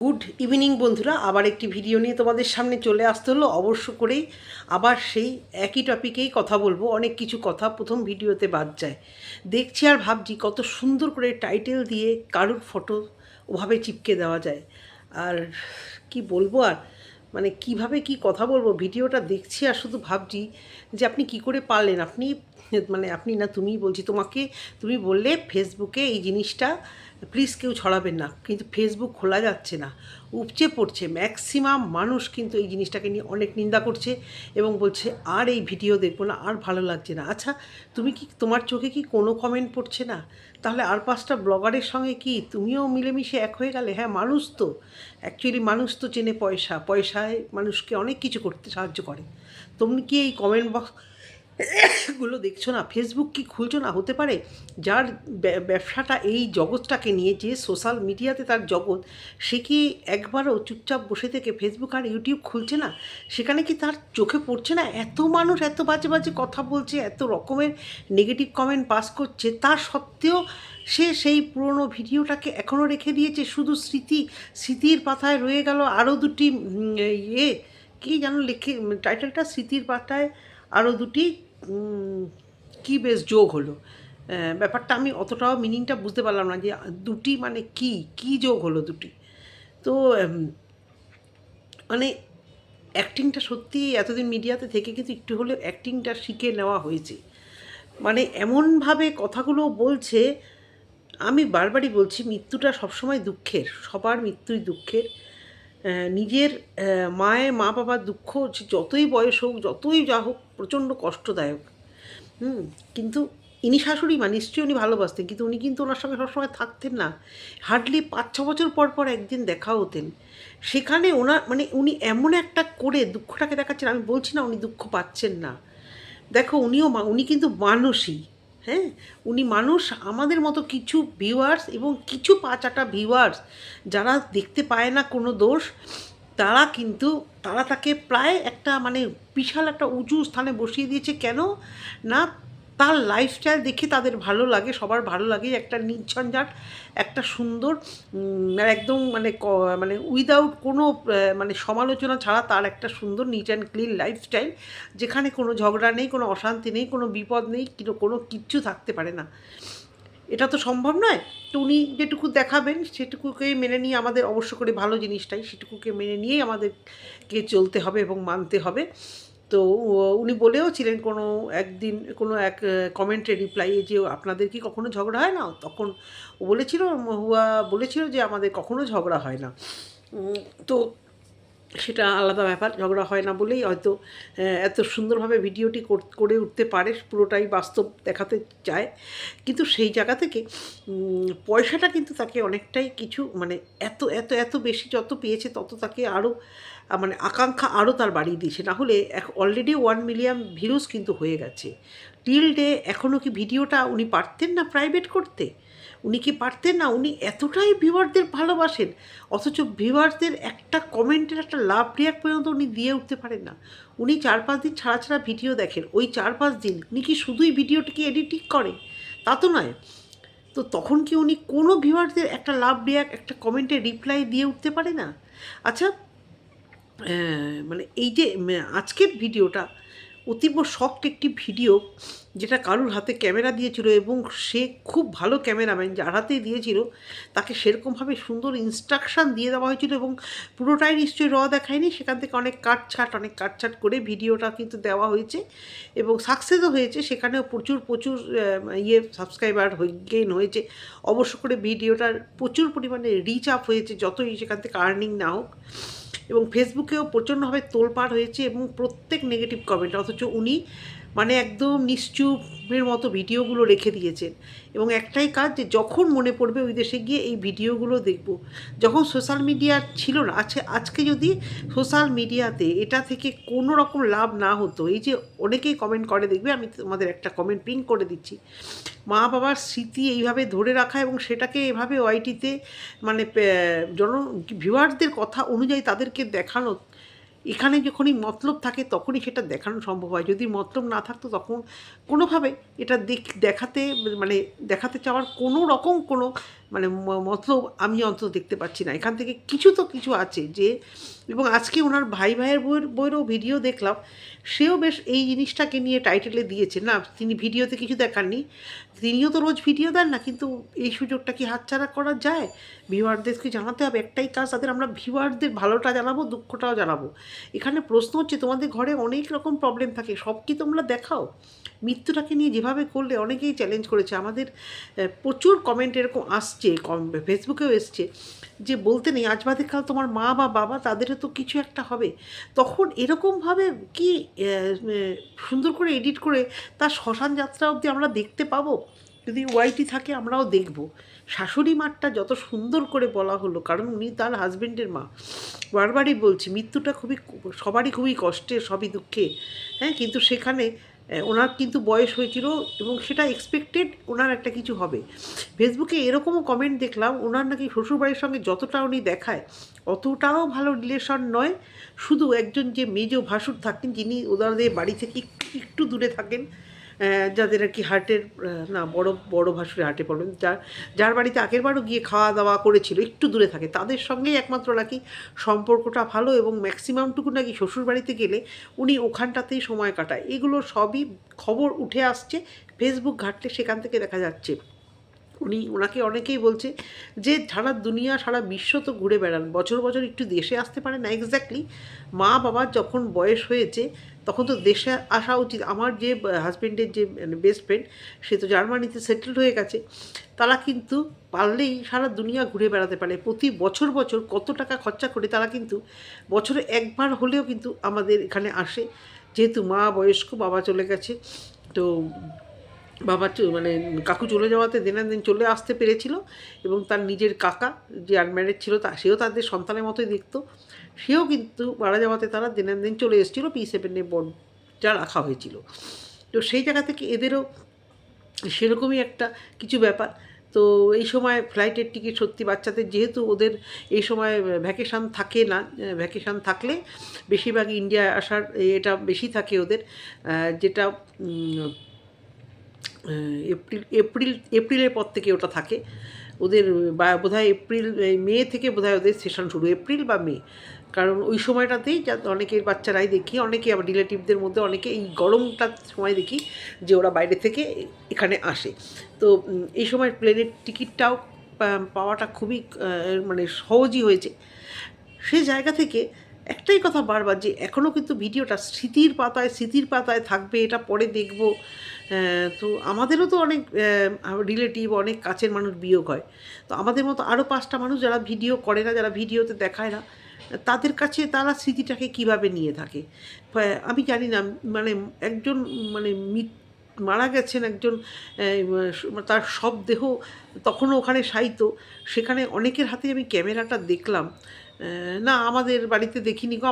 Good evening বন্ধুরা, আবার একটি ভিডিও নিয়ে তোমাদের সামনে চলে আসতে হলো। অবশ্য করেই আবার সেই একই টপিকেই কথা বলবো। অনেক কিছু কথা প্রথম ভিডিওতে বাদ যায়। দেখছি আর ভাবছি কত সুন্দর করে টাইটেল দিয়ে কারুর ফটো ওভাবে চিপকে দেওয়া যায়। আর কি বলবো, আর মানে কিভাবে কি কথা বলবো, ভিডিওটা দেখছি আর শুধু ভাবছি যে আপনি কি করে পারলেন। আপনি না, তুমিই বলছি তোমাকে, তুমি বললে ফেসবুকে এই জিনিসটা প্লিজ কেউ ছড়াবেন না, কিন্তু ফেসবুক খোলা যাচ্ছে না, উপচে পড়ছে। ম্যাক্সিমাম মানুষ কিন্তু এই জিনিসটাকে নিয়ে অনেক নিন্দা করছে এবং বলছে আর এই ভিডিও দেখবো না, আর ভালো লাগছে না। আচ্ছা, তুমি কি, তোমার চোখে কি কোনো কমেন্ট পড়ছে না? তাহলে আর পাঁচটা ব্লগারের সঙ্গে কি তুমিও মিলেমিশে এক হয়ে গেলে? হ্যাঁ, মানুষ তো অ্যাকচুয়ালি মানুষ তো চেনে পয়সা, পয়সায় মানুষকে অনেক কিছু করতে সাহায্য করে। তুমি কি এই কমেন্ট বক্স গুলো দেখছো না? ফেসবুক কি খুলছো না? হতে পারে যার ব্যবসাটা এই জগৎটাকে নিয়ে, যে সোশ্যাল মিডিয়াতে তার জগৎ, সে কি একবারও চুপচাপ বসে থেকে ফেসবুক আর ইউটিউব খুলছে না? সেখানে কি তার চোখে পড়ছে না এত মানুষ এত বাজে বাজে কথা বলছে, এত রকমের নেগেটিভ কমেন্ট পাস করছে? তার সত্ত্বেও সে সেই পুরনো ভিডিওটাকে এখনও রেখে দিয়েছে। শুধু স্মৃতির পাতায় রয়ে গেল আরও দুটি ইয়ে, কী যেন লিখে টাইটেলটা, স্মৃতির পাতায় আরও দুটি কি বেশ যোগ হলো। ব্যাপারটা আমি অতটাও মিনিংটা বুঝতে পারলাম না, যে দুটি মানে কি যোগ হলো দুটি। তো মানে অ্যাক্টিংটা সত্যি এতদিন মিডিয়াতে থেকে কিন্তু একটু হলেও অ্যাক্টিংটা শিখে নেওয়া হয়েছে। মানে এমনভাবে কথাগুলো বলছে, আমি বারবারই বলছি মৃত্যুটা সবসময় দুঃখের, সবার মৃত্যুই দুঃখের। নিজের মা বাবার দুঃখ যতই বয়স হোক, যতই যা হোক, প্রচণ্ড কষ্টদায়ক। কিন্তু ইনি শাশুড়ি মা, নিশ্চয়ই উনি ভালোবাসতেন, কিন্তু উনি কিন্তু ওনার সঙ্গে সবসময় থাকতেন না। হার্ডলি 5-6 বছর পর পর একদিন দেখা হতেন। সেখানে ওনার মানে উনি এমন একটা করে দুঃখটাকে দেখাচ্ছেন। আমি বলছি না উনি দুঃখ পাচ্ছেন না, দেখো উনি কিন্তু মানুষই। হ্যাঁ, উনি মানুষ, আমাদের মতো কিছু ভিউয়ার্স এবং কিছু পাঁচাটা ভিউয়ার্স যারা দেখতে পায় না কোনো দোষ, তারা তাকে প্রায় একটা মানে বিশাল একটা উঁচু স্থানে বসিয়ে দিয়েছে। কেন না, তার লাইফস্টাইল দেখে তাদের ভালো লাগে, সবার ভালো লাগে। একটা নির্ঝঞ্ঝাট, একটা সুন্দর আর একদম মানে উইদাউট কোনো মানে সমালোচনা ছাড়া তার একটা সুন্দর নিট অ্যান্ড ক্লিন লাইফস্টাইল, যেখানে কোনো ঝগড়া নেই, কোনো অশান্তি নেই, কোনো বিপদ নেই, কোনো কিচ্ছু থাকতে পারে না। এটা তো সম্ভব নয়। তো উনি যেটুকু দেখাবেন সেটুকুকে মেনে নিয়ে, আমাদের অবশ্য করে ভালো জিনিসটাই, সেটুকুকে মেনে নিয়েই আমাদেরকে চলতে হবে এবং মানতে হবে। তো উনি বলেও ছিলেন কোনো একদিন কোনো এক কমেন্টে রিপ্লাইয়ে, যে আপনাদের কি কখনো ঝগড়া হয় না? তখন ও বলেছিল, হুয়া বলেছিল যে আমাদের কখনো ঝগড়া হয় না। তো সেটা আলাদা ব্যাপার, ঝগড়া হয় না বলেই হয়তো এত সুন্দরভাবে ভিডিওটি করে উঠতে পারে, পুরোটাই বাস্তব দেখাতে চায়। কিন্তু সেই জায়গা থেকে পয়সাটা কিন্তু তাকে অনেকটাই কিছু মানে এত এত এত বেশি যত পেয়েছে, তত তাকে আরও মানে আকাঙ্ক্ষা আরও তার বাড়িয়ে দিয়েছে। না হলে অলরেডি 1 মিলিয়ন ভিউজ কিন্তু হয়ে গেছে। টিল ডে এখনও কি ভিডিওটা উনি পারতেন না প্রাইভেট করতে? উনি কি পারতেন না? উনি এতটাই ভিউয়ারদের ভালোবাসেন, অথচ ভিউয়ারদের একটা কমেন্টের একটা লাভ রিয়াক্ট পর্যন্ত উনি দিয়ে উঠতে পারেন না। উনি 4-5 দিন ছাড়া ছাড়া ভিডিও দেখেন। ওই 4-5 দিন উনি কি শুধুই ভিডিওটিকে এডিটিং করে? তা তো নয়। তো তখন কি উনি কোনো ভিউয়ারদের একটা লাভ রিয়াক্ট, একটা কমেন্টে রিপ্লাই দিয়ে উঠতে পারে না? আচ্ছা, মানে এই যে আজকের ভিডিওটা অতীব শক্ট একটি ভিডিও, যেটা কারুর হাতে ক্যামেরা দিয়েছিল এবং সে খুব ভালো ক্যামেরাম্যান, যার হাতেই দিয়েছিল তাকে সেরকমভাবে সুন্দর ইনস্ট্রাকশান দিয়ে দেওয়া হয়েছিল এবং পুরোটাই নিশ্চয়ই দেখায়নি, সেখান থেকে অনেক কাটছাট করে ভিডিওটা কিন্তু দেওয়া হয়েছে এবং সাকসেসও হয়েছে। সেখানেও প্রচুর প্রচুর সাবস্ক্রাইবার গেইন হয়েছে। অবশ্য করে ভিডিওটার প্রচুর পরিমাণে রিচ আপ হয়েছে, যতই সেখান থেকে আর্নিং না হোক। এবং ফেসবুকেও প্রচণ্ডভাবে তোলপাড় হয়েছে এবং প্রত্যেক নেগেটিভ কমেন্ট, অথচ উনি মানে একদম নিশ্চুপের মতো ভিডিওগুলো রেখে দিয়েছেন। এবং একটাই কাজ, যে যখন মনে পড়বে ওই দেশে গিয়ে এই ভিডিওগুলো দেখব। যখন সোশ্যাল মিডিয়া ছিল না, আজকে যদি সোশ্যাল মিডিয়াতে এটা থেকে কোনো রকম লাভ না হতো, এই যে অনেকেই কমেন্ট করে, দেখবে আমি তোমাদের একটা কমেন্ট পিন করে দিচ্ছি, মা বাবার স্মৃতি এইভাবে ধরে রাখা এবং সেটাকে এভাবে ওয়াইটিতে মানে ভিউয়ারদের কথা অনুযায়ী তাদেরকে দেখানো, এখানে যখনই মতলব থাকে তখনই সেটা দেখানো সম্ভব হয়, যদি মতলব না থাকতো তখন কোনোভাবে এটা দেখাতে মানে দেখাতে চাওয়ার কোনো রকম কোনো মানে মতলব আমি অন্তত দেখতে পাচ্ছি না। এখান থেকে কিছু তো কিছু আছে যে, এবং আজকে ওনার ভাইয়ের বইয়েরও ভিডিও দেখলাম, সেও বেশ এই জিনিসটাকে নিয়ে টাইটেলে দিয়েছে। না, তিনি ভিডিওতে কিছু দেখাননি, তিনিও তো রোজ ভিডিও দেন না, কিন্তু এই সুযোগটা কি হাতছাড়া করা যায়? ভিউয়ারদেরকে জানাতে হবে, একটাই কাজ তাদের, আমরা ভিউয়ারদের ভালোটা জানাবো, দুঃখটাও জানাবো। এখানে প্রশ্ন হচ্ছে, তোমাদের ঘরে অনেক রকম প্রবলেম থাকে, সব কি তোমরা দেখাও? মৃত্যুটাকে নিয়ে যেভাবে করলে, অনেকেই চ্যালেঞ্জ করেছে, আমাদের প্রচুর কমেন্ট এরকম আসছে, ফেসবুকেও এসছে, যে বলতে নেই আজ বাদে কাল তোমার মা বা বাবা তাদেরও তো কিছু একটা হবে, তখন এরকমভাবে কি সুন্দর করে এডিট করে তার শ্মশান যাত্রা অবধি আমরা দেখতে পাবো? যদি ওয়াইটি থাকে আমরাও দেখব। শাশুড়ি মারটা যত সুন্দর করে বলা হলো, কারণ উনি তার হাজব্যান্ডের মা, বারবারই বলছি মৃত্যুটা সবারই খুবই কষ্টের, সবই দুঃখে, হ্যাঁ, কিন্তু সেখানে ওনার কিন্তু বয়স হয়েছিল এবং সেটা এক্সপেক্টেড ওনার একটা কিছু হবে। ফেসবুকে এরকমও কমেন্ট দেখলাম, ওনার নাকি শ্বশুরবাড়ির সঙ্গে যতটা উনি দেখায় অতটাও ভালো রিলেশন নয়, শুধু একজন যে মেজ ভাসুর থাকেন, যিনি ওনাদের বাড়ি থেকে একটু একটু দূরে থাকেন, যাদের আর কি হার্টের না বড় বড় ভাসুরের হার্টে প্রবলেম, যার বাড়িতে আগেরবারও গিয়ে খাওয়া দাওয়া করেছিল, একটু দূরে থাকে, তাদের সঙ্গেই একমাত্র নাকি সম্পর্কটা ভালো, এবং ম্যাক্সিমামটুকু নাকি শ্বশুরবাড়িতে গেলে উনি ওখানটাতেই সময় কাটায়। এগুলো সবই খবর উঠে আসছে, ফেসবুক ঘাঁটলে সেখান থেকে দেখা যাচ্ছে। ওনাকে অনেকেই বলছে যে সারা দুনিয়া সারা বিশ্ব তো ঘুরে বেড়ান, বছর বছর একটু দেশে আসতে পারে না? এক্স্যাক্টলি, মা বাবার যখন বয়স হয়েছে তখন তো দেশে আসা উচিত। আমার যে হাজব্যান্ডের যে বেস্ট ফ্রেন্ড, সে তো জার্মানিতে সেটেলড হয়ে গেছে, তারা কিন্তু পারলেই সারা দুনিয়া ঘুরে বেড়াতে পারে। প্রতি বছর বছর কত টাকা খরচা করে তারা কিন্তু বছরে একবার হলেও কিন্তু আমাদের এখানে আসে, যেহেতু মা বয়স্ক, বাবা চলে গেছে, তো বাবা মানে কাকু চলে যাওয়াতে দিন চলে আসতে পেরেছিল, এবং তার নিজের কাকা যে আনম্যারিড ছিল সেও তাদের সন্তানের মতোই দেখতো, সেও কিন্তু মারা যাওয়াতে তারা দিন চলে এসেছিলো, P7 বোর্ডটা রাখা হয়েছিল। তো সেই জায়গা থেকে এদেরও সেরকমই একটা কিছু ব্যাপার। তো এই সময় ফ্লাইটের টিকিট সত্যি বাচ্চাদের, যেহেতু ওদের এই সময় ভ্যাকেশান থাকে না, ভ্যাকেশান থাকলে বেশিরভাগ ইন্ডিয়ায় আসার এটা বেশি থাকে ওদের, যেটা এপ্রিলের পর থেকে ওটা থাকে ওদের, বা বোধহয় মে থেকে বোধহয় ওদের সেশন শুরু, এপ্রিল বা মে, কারণ ওই সময়টাতেই অনেকের বাচ্চারাই দেখি, অনেকে আবার রিলেটিভদের মধ্যে অনেকে এই গরমটার সময় দেখি যে ওরা বাইরে থেকে এখানে আসে। তো এই সময় প্লেনের টিকিটটাও পাওয়াটা খুবই মানে সহজই হয়েছে। সেই জায়গা থেকে একটাই কথা বারবার, যে এখনও কিন্তু ভিডিওটা স্মৃতির পাতায় থাকবে, এটা পরে দেখব। তো আমাদেরও তো অনেক রিলেটিভ, অনেক কাছের মানুষ বিয়োগ হয়, তো আমাদের মতো আরও 5টা মানুষ যারা ভিডিও করে না, যারা ভিডিওতে দেখায় না, তাদের কাছে তারা স্মৃতিটাকে কিভাবে নিয়ে থাকে আমি জানি না। মানে একজন মানে মারা গেছেন একজন, তার সব দেহ তখনও ওখানে শায়িত, সেখানে অনেকের হাতে আমি ক্যামেরাটা দেখলাম। না, আমাদের বাড়িতে দেখিনি গো,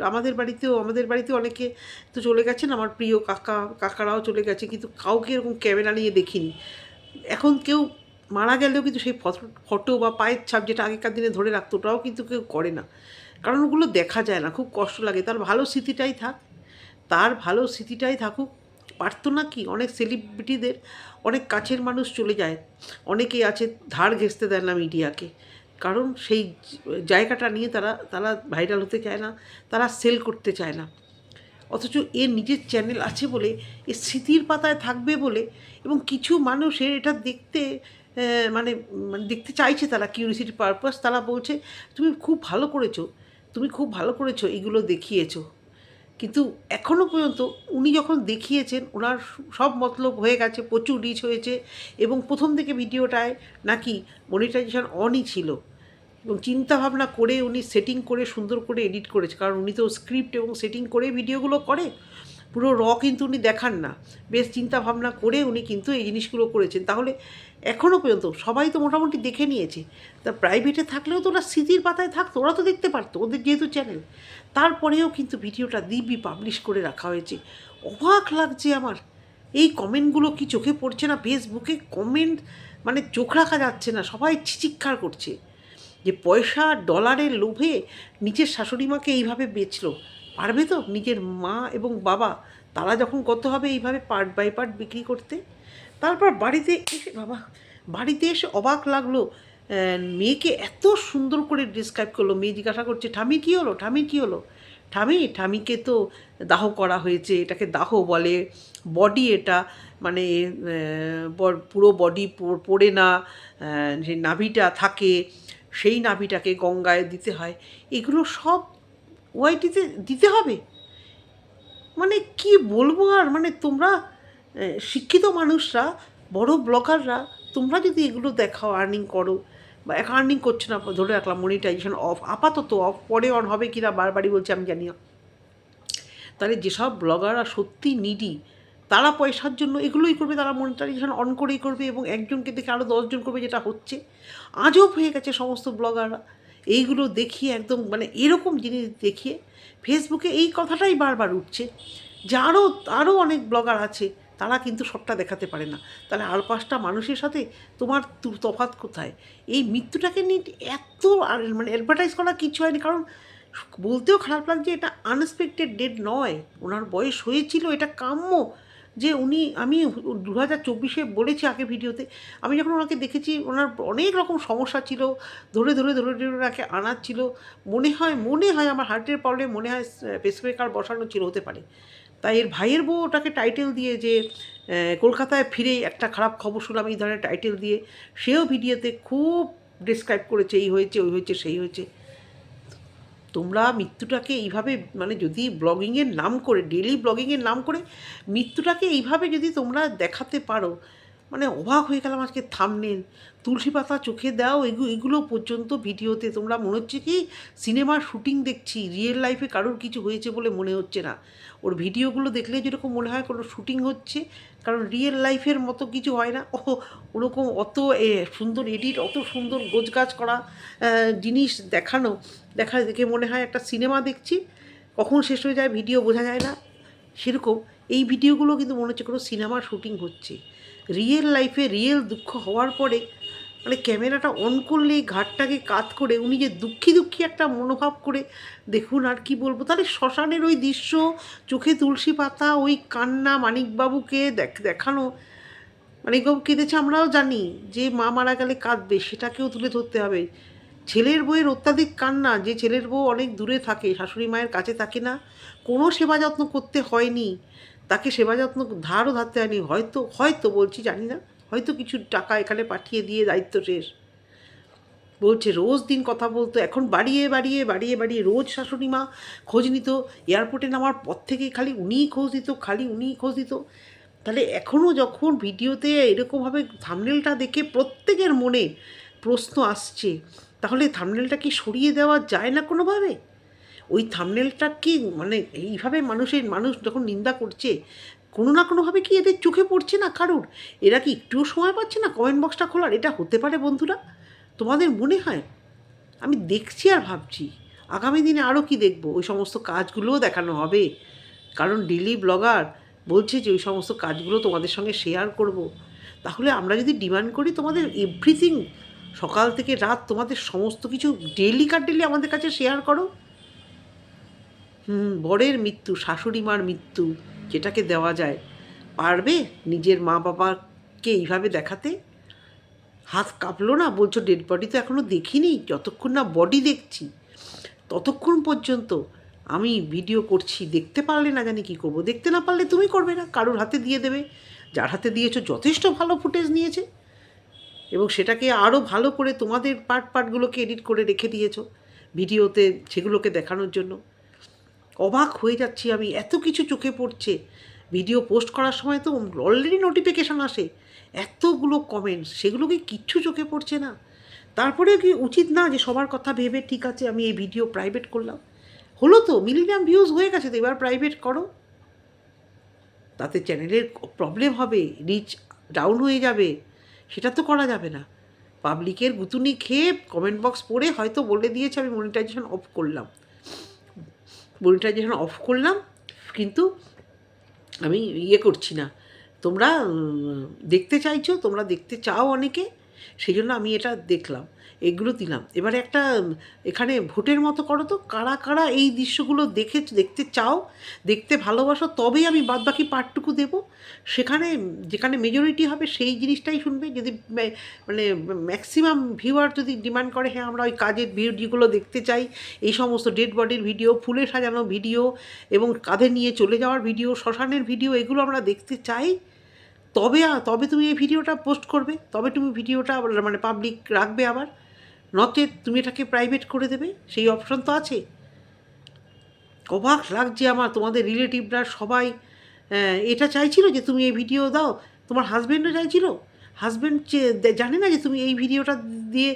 আমাদের বাড়িতেও অনেকে তো চলে গেছেন, আমার প্রিয় কাকারাও চলে গেছে, কিন্তু কাউকে এরকম ক্যামেরা নিয়ে দেখিনি। এখন কেউ মারা গেলেও কিন্তু সেই ফটো বা পায়ের ছাপ, যেটা আগেকার দিনে ধরে রাখতো, ওটাও কিন্তু কেউ করে না, কারণ ওগুলো দেখা যায় না, খুব কষ্ট লাগে। তার ভালো স্মৃতিটাই থাকুক। পারতো না কি, অনেক সেলিব্রিটিদের অনেক কাছের মানুষ চলে যায়, অনেকেই আছে ধার ঘেঁচতে দেয় না মিডিয়াকে, কারণ সেই জায়গাটা নিয়ে তারা ভাইরাল হতে চায় না, তারা সেল করতে চায় না। অথচ এর নিজের চ্যানেল আছে বলে, এর স্মৃতির পাতায় থাকবে বলে, এবং কিছু মানুষের এটা দেখতে মানে দেখতে চাইছে, তারা কিউরিসিটি পারপাস, তারা বলছে তুমি খুব ভালো করেছো এগুলো দেখিয়েছো। কিন্তু এখনও পর্যন্ত উনি যখন দেখিয়েছেন, ওনার সব মতলব হয়ে গেছে, প্রচুর রিচ হয়েছে, এবং প্রথম থেকে ভিডিওটায় নাকি মনিটাইজেশন অনই ছিল, এবং চিন্তাভাবনা করে উনি সেটিং করে সুন্দর করে এডিট করেছে, কারণ উনি তো স্ক্রিপ্ট এবং সেটিং করে ভিডিওগুলো করে, পুরো কিন্তু উনি দেখান না, বেশ চিন্তাভাবনা করে উনি কিন্তু এই জিনিসগুলো করেছেন। তাহলে এখনও পর্যন্ত সবাই তো মোটামুটি দেখে নিয়েছে, তা প্রাইভেটে থাকলেও তো ওরা স্মৃতির পাতায় থাকতো, ওরা তো দেখতে পারতো, ওদের যেহেতু চ্যানেল, তারপরেও কিন্তু ভিডিওটা দিব্যি পাবলিশ করে রাখা হয়েছে। অবাক লাগছে আমার, এই কমেন্টগুলো কি চোখে পড়ছে না? ফেসবুকে কমেন্ট মানে চোখ রাখা যাচ্ছে না, সবাই চিৎকার করছে যে পয়সা ডলারের লোভে নিজের শাশুড়ি মাকে এইভাবে বেচলো, পারবে তো নিজের মা এবং বাবা তারা যখন কত হবে এইভাবে পার্ট বাই পার্ট বিক্রি করতে? তারপর বাড়িতে এসে বাবা, বাড়িতে এসে অবাক লাগলো, মেয়েকে এত সুন্দর করে ডিসক্রাইব করলো। মেয়ে জিজ্ঞাসা করছে, ঠামি কী হলো, ঠামির কী হলো? ঠামিকে তো দাহ করা হয়েছে, এটাকে দাহ বলে। বডি এটা, মানে পুরো বডি পড়ে না, যে নাভিটা থাকে সেই নাভিটাকে গঙ্গায় দিতে হয়। এগুলো সব ওআইটিতে দিতে হবে? মানে কি বলবো আর, মানে তোমরা শিক্ষিত মানুষরা, বড় ব্লগাররা, তোমরা যদি এগুলো দেখাও, আর্নিং করো, বা আর্নিং করছে না ধরে রাখলাম, মনিটাইজেশন অফ, আপাতত অফ, পরে অন হবে কি না বারবারই বলছি আমি জানি না, তাহলে যেসব ব্লগাররা সত্যি নিডি তারা পয়সার জন্য এগুলোই করবে, তারা মনিটাইজেশন অন করেই করবে এবং একজনকে দেখে আরও 10জন করবে, যেটা হচ্ছে। আজব হয়ে গেছে সমস্ত ব্লগাররা এইগুলো দেখিয়ে, একদম মানে এরকম জিনিস দেখিয়ে ফেসবুকে এই কথাটাই বারবার উঠছে যে আরও অনেক ব্লগার আছে, তারা কিন্তু সবটা দেখাতে পারে না। তাহলে আর 5টা মানুষের সাথে তোমার তফাৎ কোথায়? এই মৃত্যুটাকে নিয়ে এত মানে অ্যাডভার্টাইজ করা কিছু হয়নি, কারণ বলতেও খারাপ লাগছে, এটা আনএক্সপেক্টেড ডেট নয়, ওনার বয়স হয়েছিল, এটা কাম্য যে আমি 2024 বলেছি আগে ভিডিওতে, আমি যখন ওনাকে দেখেছি ওনার অনেক রকম সমস্যা ছিল, ধরে ধরে ধরে ধরে ওনাকে আনাচ্ছিল, মনে হয় আমার হার্টের প্রবলেম, মনে হয় পেসমেকার বসানো ছিল, হতে পারে। তাই এর ভাইয়ের বউ ওটাকে টাইটেল দিয়ে যে কলকাতায় ফিরে একটা খারাপ খবর শুনলাম এই ধরনের টাইটেল দিয়ে, সেও ভিডিওতে খুব ডিসক্রাইব করেছে, এই হয়েছে, ওই হয়েছে, সেই হয়েছে। তোমরা মৃত্যুটাকে এইভাবে, মানে যদি ব্লগিংয়ের নাম করে, ডেলি ব্লগিংয়ের নাম করে মৃত্যুটাকে এইভাবে যদি তোমরা দেখাতে পারো, মানে অবাক হয়ে গেলাম। আজকে থাম্বনেল, তুলসী পাতা চোখে দাও, এগুলো পর্যন্ত ভিডিওতে তোমরা মনে হচ্ছে কি সিনেমার শুটিং দেখছি, রিয়েল লাইফে কারোর কিছু হয়েছে বলে মনে হচ্ছে না। ওর ভিডিওগুলো দেখলে যেরকম মনে হয় কোনো শুটিং হচ্ছে, কারণ রিয়েল লাইফের মতো কিছু হয় না। ওরকম অত সুন্দর এডিট, অত সুন্দর গোছগাছ করা জিনিস দেখে মনে হয় একটা সিনেমা দেখছি, কখন শেষ হয়ে যায় ভিডিও বোঝা যায় না। সেরকম এই ভিডিওগুলো কিন্তু মনে হচ্ছে কোনো সিনেমার শুটিং হচ্ছে। রিয়েল লাইফে রিয়েল দুঃখ হওয়ার পরে, মানে ক্যামেরাটা অন করলেই ঘাটটাকে কাত করে উনি যে দুঃখী একটা মনোভাব করে, দেখুন আর কি বলবো। তাহলে শ্মশানের ওই দৃশ্য, চোখে তুলসী পাতা, ওই কান্না, মানিকবাবুকে দেখানো, মানিকবাবু কেঁদেছে আমরাও জানি, যে মা মারা গেলে কাঁদবে, সেটাকেও তুলে ধরতে হবে। ছেলের বউয়ের অত্যাধিক কান্না, যে ছেলের বউ অনেক দূরে থাকে, শাশুড়ি মায়ের কাছে থাকে না, কোনো সেবা যত্ন করতে হয়নি, তাকে সেবা যত্ন ধারও ধারতে হয়নি, হয়তো বলছি জানি না, হয়তো কিছু টাকা এখানে পাঠিয়ে দিয়ে দায়িত্ব শেষ। বলছে রোজ দিন কথা বলতো, এখন বাড়িয়ে বাড়িয়ে বাড়িয়ে বাড়িয়ে রোজ শাশুড়ি মা খোঁজ নিত, এয়ারপোর্টে নামার পর থেকে খালি উনিই খোঁজ দিত। তাহলে এখনও যখন ভিডিওতে এরকমভাবে থাম্বনেলটা দেখে প্রত্যেকের মনে প্রশ্ন আসছে, তাহলে থাম্বনেলটা কি সরিয়ে দেওয়া যায় না কোনোভাবে? ওই থাম্বনেলটা কি, মানে এইভাবে মানুষ যখন নিন্দা করছে, কোনো না কোনোভাবে কি এদের চোখে পড়ছে না কারুর? এরা কি একটুও সময় পাচ্ছে না কমেন্ট বক্সটা খোলার? এটা হতে পারে বন্ধুরা? তোমাদের মনে হয়? আমি দেখছি আর ভাবছি আগামী দিনে আরও কি দেখব, ওই সমস্ত কাজগুলোও দেখানো হবে, কারণ ডেলি ব্লগার বলছে যে ওই সমস্ত কাজগুলো তোমাদের সঙ্গে শেয়ার করব। তাহলে আমরা যদি ডিমান্ড করি তোমাদের এভরিথিং, সকাল থেকে রাত তোমাদের সমস্ত কিছু ডেলি আমাদের কাছে শেয়ার করো। বরের মৃত্যু, শাশুড়ি মার মৃত্যু, যেটাকে দেওয়া যায়, পারবে নিজের মা বাবাকে এইভাবে দেখাতে? হাত কাঁপলো না? বলছো ডেড বডি তো এখনও দেখিনি, যতক্ষণ না বডি দেখছি ততক্ষণ পর্যন্ত আমি ভিডিও করছি, দেখতে পারলে না জানি কী করবো, দেখতে না পারলে তুমি করবে না, কারোর হাতে দিয়ে দেবে, যার হাতে দিয়েছো যথেষ্ট ভালো ফুটেজ নিয়েছে এবং সেটাকে আরও ভালো করে তোমাদের পার্টগুলোকে এডিট করে রেখে দিয়েছো ভিডিওতে, সেগুলোকে দেখানোর জন্য। অবাক হয়ে যাচ্ছি আমি, এত কিছু চোখে পড়ছে। ভিডিও পোস্ট করার সময় তো অলরেডি নোটিফিকেশান আসে, এতগুলো কমেন্টস, সেগুলোকে কিচ্ছু চোখে পড়ছে না। তারপরে কি উচিত না যে সবার কথা ভেবে ঠিক আছে আমি এই ভিডিও প্রাইভেট করলাম? হলো তো, মিলিয়ন ভিউজ হয়ে গেছে তো, এবার প্রাইভেট করো। তাতে চ্যানেলের প্রবলেম হবে, রিচ ডাউন হয়ে যাবে, সেটা তো করা যাবে না। পাবলিকের গুতুনি খেয়ে কমেন্ট বক্স পড়ে হয়তো বলে দিয়েছে আমি মনিটাইজেশন অফ করলাম, কিন্তু আমি করছি না। তোমরা দেখতে চাইছো, তোমরা দেখতে চাও অনেকে, সেই জন্য আমি এটা দেখলাম। এগুলো দিলাম। এবারে একটা এখানে ভোটের মতো করো তো, কারা কারা এই দৃশ্যগুলো দেখতে চাও, দেখতে ভালোবাসো, তবেই আমি বাদবাকি পার্টটুকু দেবো। সেখানে যেখানে মেজরিটি হবে সেই জিনিসটাই শুনবে। যদি মানে ম্যাক্সিমাম ভিউয়ার যদি ডিমান্ড করে হ্যাঁ আমরা ওই কাজের ভিডিওগুলো দেখতে চাই, এই সমস্ত ডেড বডির ভিডিও, ফুলে সাজানো ভিডিও এবং কাঁধে নিয়ে চলে যাওয়ার ভিডিও, শ্মশানের ভিডিও, এগুলো আমরা দেখতে চাই, তবে তুমি এই ভিডিওটা পোস্ট করবে, তবে তুমি ভিডিওটা মানে পাবলিক রাখবে। আবার নচেত তুমি এটাকে প্রাইভেট করে দেবে, সেই অপশন তো আছে। অবাক লাগছে আমার, তোমাদের রিলেটিভরা সবাই এটা চাইছিল যে তুমি এই ভিডিও দাও। তোমার হাজব্যান্ডও চাইছিল, হাজব্যান্ড জানে না যে তুমি এই ভিডিওটা দিয়ে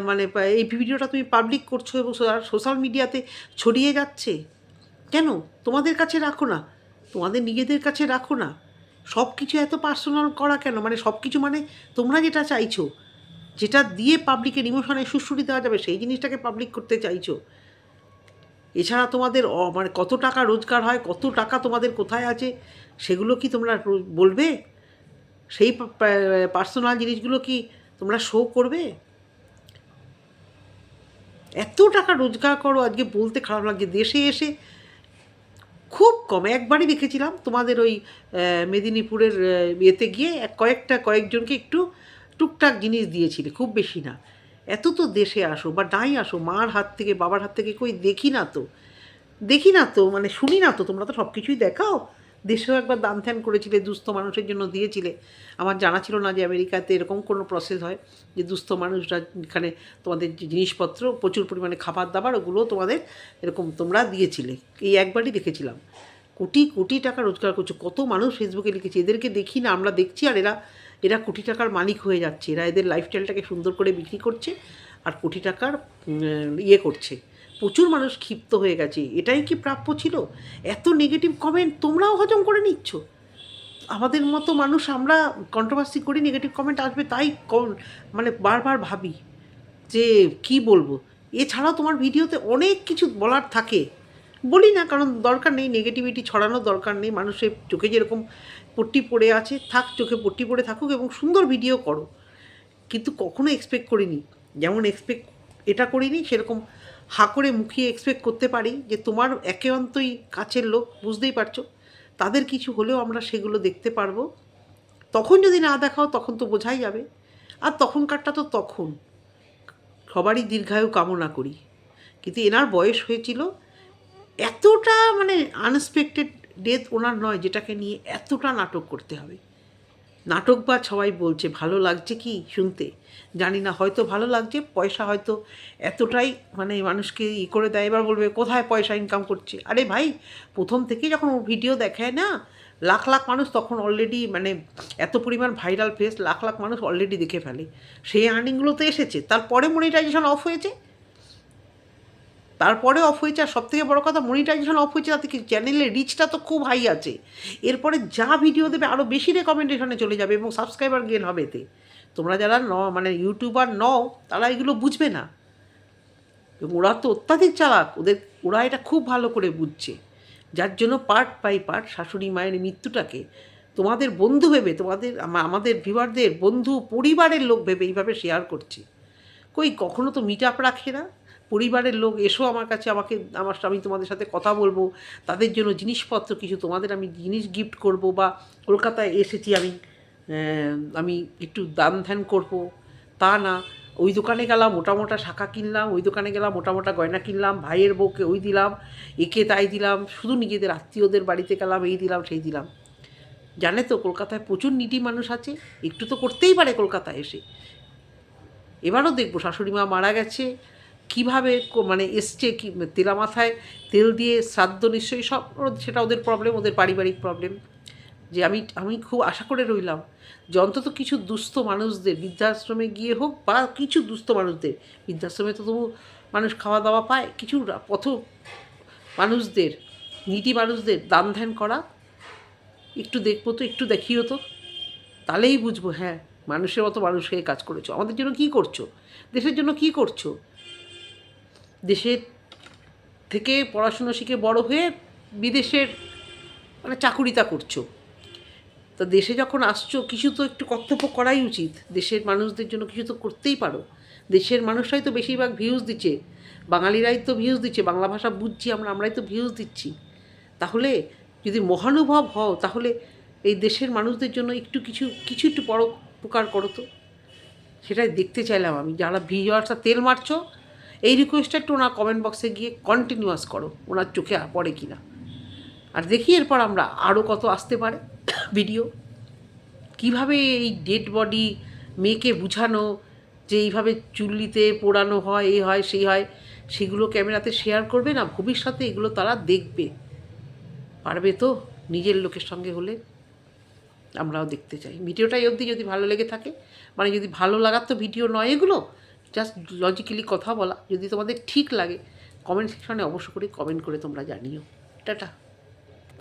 মানে এই ভিডিওটা তুমি পাবলিক করছো এবং সোশ্যাল মিডিয়াতে ছড়িয়ে যাচ্ছে। কেন তোমাদের কাছে রাখো না, তোমাদের নিজেদের কাছে রাখো না। সব কিছু এত পার্সোনাল করা কেন? মানে সব কিছু মানে তোমরা যেটা চাইছো, যেটা দিয়ে পাবলিকের ইমোশনে সুশ্রুতি দেওয়া যাবে, সেই জিনিসটাকে পাবলিক করতে চাইছো। এছাড়া তোমাদের মানে কত টাকা রোজগার হয়, কত টাকা তোমাদের কোথায় আছে, সেগুলো কি তোমরা বলবে? সেই পার্সোনাল জিনিসগুলো কি তোমরা শো করবে? এত টাকা রোজগার করো, আজকে বলতে খারাপ লাগছে, দেশে এসে খুব কম একবারই দেখেছিলাম তোমাদের ওই মেদিনীপুরের ইয়েতে গিয়ে কয়েকজনকে একটু টুকটাক জিনিস দিয়েছিলে, খুব বেশি না। এত তো দেশে আসো বা নাই আসো, মার হাত থেকে বাবার হাত থেকে কই দেখি না তো মানে শুনি না তো। তোমরা তো সব কিছুই দেখাও। দেশেও একবার দান ধ্যান করেছিলে, দুস্থ মানুষের জন্য দিয়েছিলে। আমার জানা ছিল না যে আমেরিকাতে এরকম কোনো প্রসেস হয়, যে দুস্থ মানুষরা এখানে তোমাদের যে জিনিসপত্র, প্রচুর পরিমাণে খাবার দাবার, ওগুলো তোমাদের এরকম তোমরা দিয়েছিলে। এই একবারই দেখেছিলাম। কোটি কোটি টাকা রোজগার করছো, কত মানুষ ফেসবুকে লিখেছে, এদেরকে দেখি না, আমরা দেখছি, আর এরা কোটি টাকার মালিক হয়ে যাচ্ছে। এরা এদের লাইফস্টাইলটাকে সুন্দর করে বিক্রি করছে আর কোটি টাকার ইয়ে করছে। প্রচুর মানুষ ক্ষিপ্ত হয়ে গেছে। এটাই কি প্রাপ্য ছিল? এত নেগেটিভ কমেন্ট তোমরাও হজম করে নিচ্ছ। আমাদের মতো মানুষ আমরা কন্ট্রোভার্সি করি, নেগেটিভ কমেন্ট আসবে তাই মানে বারবার ভাবি যে কি বলবো। এছাড়াও তোমার ভিডিওতে অনেক কিছু বলার থাকে, বলি না কারণ দরকার নেই, নেগেটিভিটি ছড়ানোর দরকার নেই। মানুষের চোখে যেরকম পট্টি পড়ে আছে থাক, চোখে পট্টি পড়ে থাকুক এবং সুন্দর ভিডিও করো। কিন্তু কখনো এক্সপেক্ট করিনি, যেমন এটা করিনি সেরকম করে মুখিয়ে এক্সপেক্ট করতে পারি যে তোমার একান্তই কাছের লোক, বুঝতেই পারছো, তাদের কিছু হলেও আমরা সেগুলো দেখতে পারবো। তখন যদি না দেখাও তখন তো বোঝাই যাবে। আর তখনকারটা তো তখন, সবারই দীর্ঘায়ু কামনা করি। কিন্তু এনার বয়স হয়েছিল, এতটা মানে আনএক্সপেক্টেড ডেথ ওনার নয় যেটাকে নিয়ে এতটা নাটক করতে হবে। নাটকবাজ সবাই বলছে, ভালো লাগছে কি শুনতে জানি না, হয়তো ভালো লাগছে, পয়সা হয়তো এতটাই মানে মানুষকে করে দেয়। এবার বলবে কোথায় পয়সা ইনকাম করছে? আরে ভাই, প্রথম থেকেই যখন ও ভিডিও দেখায় না, লাখ লাখ মানুষ তখন অলরেডি মানে এত পরিমাণ ভাইরাল ফেস, লাখ লাখ মানুষ অলরেডি দেখে ফেলে, সেই আর্নিংগুলো তো এসেছে। তারপরে মনিটাইজেশন অফ হয়েছে, আর সবথেকে বড় কথা মনিটাইজেশন অফ হয়েছে, তাতে কি চ্যানেলের রিচটা তো খুব হাই আছে। এরপরে যা ভিডিও দেবে আরও বেশি রেকমেন্ডেশনে চলে যাবে এবং সাবস্ক্রাইবার গেন হবে এতে। তোমরা যারা মানে ইউটিউবার নও তারা এগুলো বুঝবে না, এবং ওরা তো অত্যাধিক চালাক, ওরা এটা খুব ভালো করে বুঝছে, যার জন্য পার্ট বাই পার্ট শাশুড়ি মায়ের মৃত্যুটাকে তোমাদের বন্ধু ভেবে, আমাদের ভিউয়ারদের বন্ধু পরিবারের লোক ভেবে এইভাবে শেয়ার করছে। কখনো তো মিট আপ রাখে না, পরিবারের লোক এসো আমার কাছে, আমি তোমাদের সাথে কথা বলবো, তাদের জন্য জিনিসপত্র কিছু তোমাদের আমি জিনিস গিফট করব, বা কলকাতায় এসেছি আমি একটু দান ধ্যান করবো, তা না। ওই দোকানে গেলাম মোটা মোটা শাখা কিনলাম, ওই দোকানে গেলাম মোটা মোটা গয়না কিনলাম, ভাইয়ের বউকে ওই দিলাম, একে তাই দিলাম, শুধু নিজেদের আত্মীয়দের বাড়িতে গেলাম, এই দিলাম সেই দিলাম। জানে তো কলকাতায় প্রচুর নিডি মানুষ আছে, একটু তো করতেই পারে কলকাতায় এসে। এবারও দেখবো শাশুড়ি মা মারা গেছে কীভাবে মানে এসছে, কি তেলা মাথায় তেল দিয়ে শ্রাদ্ধ, নিশ্চয়ই সব সেটা ওদের প্রবলেম, ওদের পারিবারিক প্রবলেম। যে আমি খুব আশা করে রইলাম যে অন্তত কিছু দুস্থ মানুষদের বৃদ্ধাশ্রমে গিয়ে হোক, বা কিছু দুস্থ মানুষদের, বৃদ্ধাশ্রমে তো তবু মানুষ খাওয়া দাওয়া পায়, কিছু পথ মানুষদের, নিটি মানুষদের দান ধ্যান করা, একটু দেখবো তো, একটু দেখিও তো, তাহলেই বুঝবো হ্যাঁ মানুষের মতো মানুষ হয়ে কাজ করেছো। আমাদের জন্য কী করছো, দেশের জন্য কী করছো, দেশের থেকে পড়াশুনো শিখে বড় হয়ে বিদেশের মানে চাকুরিতা করছো। তো দেশে যখন আসছো কিছু তো একটু কর্তব্য করাই উচিত, দেশের মানুষদের জন্য কিছু তো করতেই পারো। দেশের মানুষরাই তো বেশিরভাগ ভিউজ দিচ্ছে, বাঙালিরাই তো ভিউজ দিচ্ছে, বাংলা ভাষা বুঝছি আমরাই তো ভিউজ দিচ্ছি। তাহলে যদি মহানুভব হও তাহলে এই দেশের মানুষদের জন্য কিছু একটু পরোপকার করো তো। সেটাই দেখতে চাইলাম আমি। যারা ভিউয়ার্সরা তেল মারছো, এই রিকোয়েস্টটা একটু ওনার কমেন্ট বক্সে গিয়ে কন্টিনিউয়াস করো, ওনার চোখে পড়ে কি না। আর দেখি এরপর আমরা আরও কত আসতে পারে ভিডিও, কিভাবে এই ডেড বডি মেয়েকে বুঝানো যে এইভাবে চুল্লিতে পোড়ানো হয়, এই হয় সেই হয়, সেগুলো ক্যামেরাতে শেয়ার করবে না, ভবিষ্যতে এগুলো তারা দেখবে, পারবে তো নিজের লোকের সঙ্গে হলে। আমরাও দেখতে চাই। ভিডিওটা এই অবধি যদি ভালো লেগে থাকে, মানে যদি ভালো লাগার তো ভিডিও নয় এগুলো, জাস্ট লজিক্যালি কথা বলা, যদি তোমাদের ঠিক লাগে কমেন্ট সেকশনে অবশ্য করে কমেন্ট করে তোমরা জানিও। টাটা।